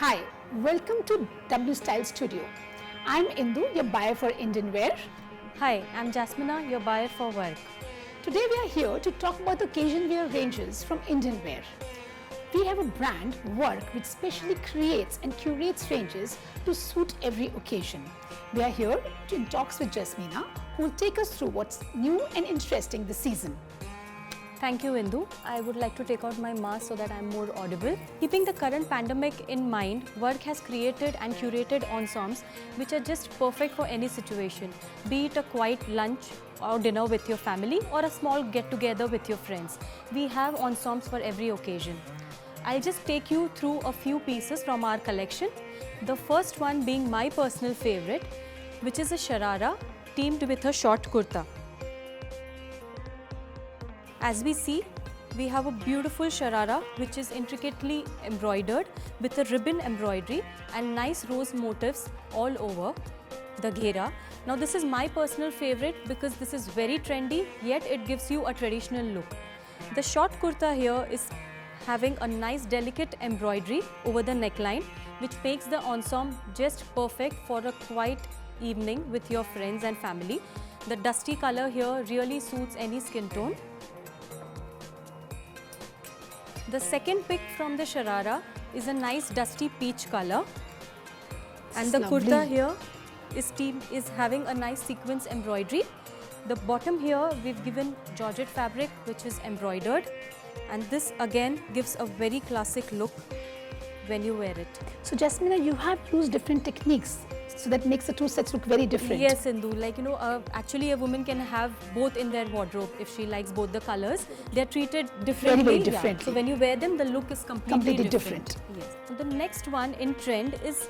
Hi, welcome to W Style Studio. I'm Indu, your buyer for Indian wear. Hi, I'm Jasmina, your buyer for Vark. Today we are here to talk about the occasion wear ranges from Indian wear. We have a brand, Vark, which specially creates and curates ranges to suit every occasion. We are here in talks with Jasmina, who will take us through what's new and interesting this season. Thank you, Indu. I would like to take out my mask so that I'm more audible. Keeping the current pandemic in mind, Vark has created and curated ensembles which are just perfect for any situation, be it a quiet lunch or dinner with your family or a small get-together with your friends. We have ensembles for every occasion. I'll just take you through a few pieces from our collection. The first one being my personal favorite, which is a sharara teamed with a short kurta. As we see, we have a beautiful sharara which is intricately embroidered with a ribbon embroidery and nice rose motifs all over the ghera. Now this is my personal favorite because this is very trendy, yet it gives you a traditional look. The short kurta here is having a nice delicate embroidery over the neckline, which makes the ensemble just perfect for a quiet evening with your friends and family. The dusty color here really suits any skin tone. The second pick from the sharara is a nice dusty peach color, and the kurta here is having a nice sequence embroidery. The bottom here we've given georgette fabric which is embroidered, and this again gives a very classic look when you wear it. So Jasmina, you have used different techniques, so that makes the two sets look very different. Yes, Indu. Like, actually a woman can have both in their wardrobe if she likes both the colors. They're treated differently. Very differently. Yeah. So when you wear them, the look is completely different. Yes. So the next one in trend is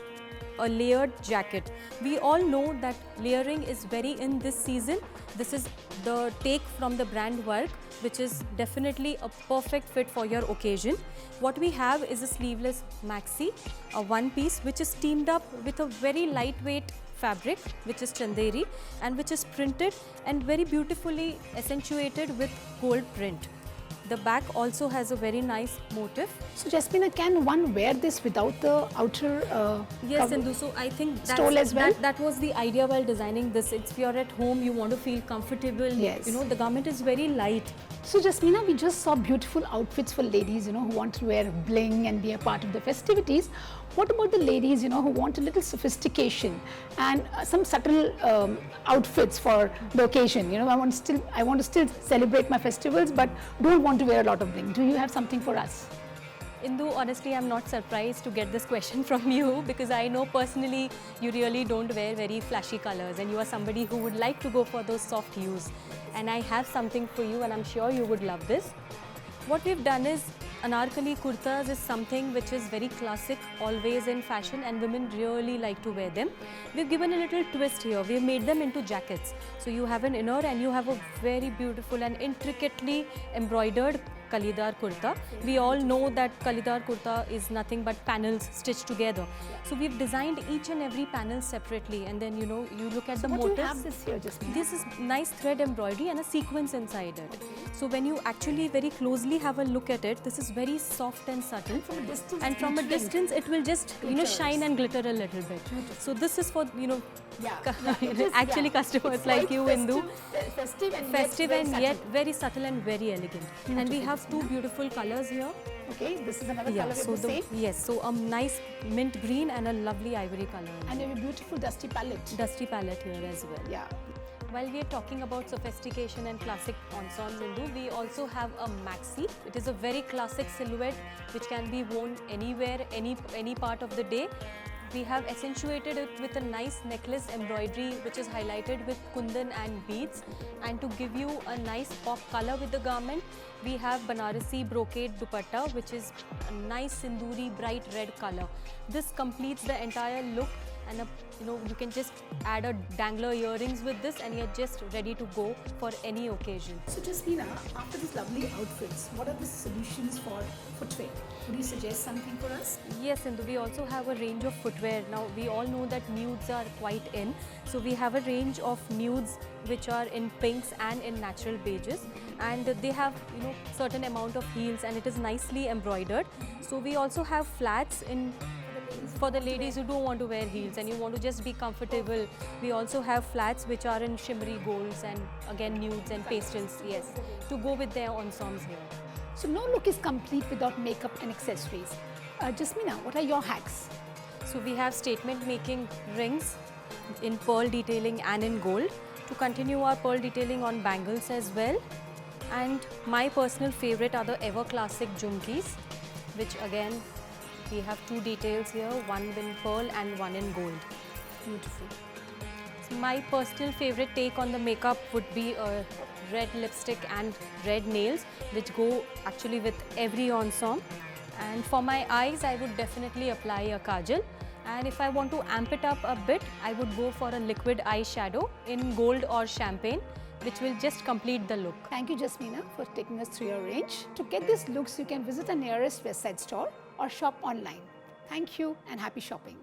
a layered jacket. We all know that layering is very in this season. This is the take from the brand Vark, which is definitely a perfect fit for your occasion. What we have is a sleeveless maxi, a one piece which is teamed up with a very lightweight fabric which is chanderi and which is printed and very beautifully accentuated with gold print. The back also has a very nice motif. So Jasmina, can one wear this without the outer Yes, Indu. So I think stole as well? that was the idea while designing this. If you're at home, you want to feel comfortable. Yes. The garment is very light. So Jasmina, we just saw beautiful outfits for ladies, who want to wear bling and be a part of the festivities. What about the ladies, who want a little sophistication and some subtle outfits for the occasion? I want to still celebrate my festivals, but don't want to wear a lot of bling. Do you have something for us? Indu, honestly, I'm not surprised to get this question from you because I know personally you really don't wear very flashy colors and you are somebody who would like to go for those soft hues. And I have something for you and I'm sure you would love this. What we've done is anarkali kurtas is something which is very classic, always in fashion, and women really like to wear them. We've given a little twist here. We've made them into jackets. So you have an inner and you have a very beautiful and intricately embroidered kalidar kurta. We all know that kalidar kurta is nothing but panels stitched together. So we've designed each and every panel separately, and then you look at the motifs. What do you have this here, Jasmina? This is nice thread embroidery and a sequence inside it. So when you actually very closely have a look at it, this is very soft and subtle. And from a distance, it will just shine and glitter a little bit. So this is for actually customers like you, Indu. Festive and yet very subtle and very elegant. Beautiful. And we have two beautiful colors here. Okay, this is another color so with the same. Yes, so a nice mint green and a lovely ivory color. And you have a beautiful dusty palette. Dusty palette here as well. Yeah. While we are talking about sophistication and classic ensembles, Indu, we also have a maxi. It is a very classic silhouette which can be worn anywhere, any part of the day. We have accentuated it with a nice necklace embroidery which is highlighted with kundan and beads. And to give you a nice pop color with the garment, we have Banarasi brocade dupatta which is a nice sinduri bright red color. This completes the entire look, and you can just add a dangler earrings with this and you're just ready to go for any occasion. So Jasmina, after these lovely outfits, what are the solutions for footwear? Would you suggest something for us? Yes, Indu, we also have a range of footwear. Now we all know that nudes are quite in. So we have a range of nudes which are in pinks and in natural beiges, and they have certain amount of heels and it is nicely embroidered. So we also have flats in for the ladies who don't want to wear heels and you want to just be comfortable, we also have flats which are in shimmery golds and again nudes and pastels, yes, to go with their ensembles here. So no look is complete without makeup and accessories. Jasmina, what are your hacks? So we have statement making rings in pearl detailing and in gold, to continue our pearl detailing on bangles as well. And my personal favorite are the ever classic jhumkis, which again we have two details here, one in pearl and one in gold. Beautiful. So my personal favorite take on the makeup would be a red lipstick and red nails, which go actually with every ensemble. And for my eyes, I would definitely apply a kajal. And if I want to amp it up a bit, I would go for a liquid eyeshadow in gold or champagne, which will just complete the look. Thank you, Jasmina, for taking us through your range. To get these looks, you can visit the nearest Westside store or shop online. Thank you and happy shopping.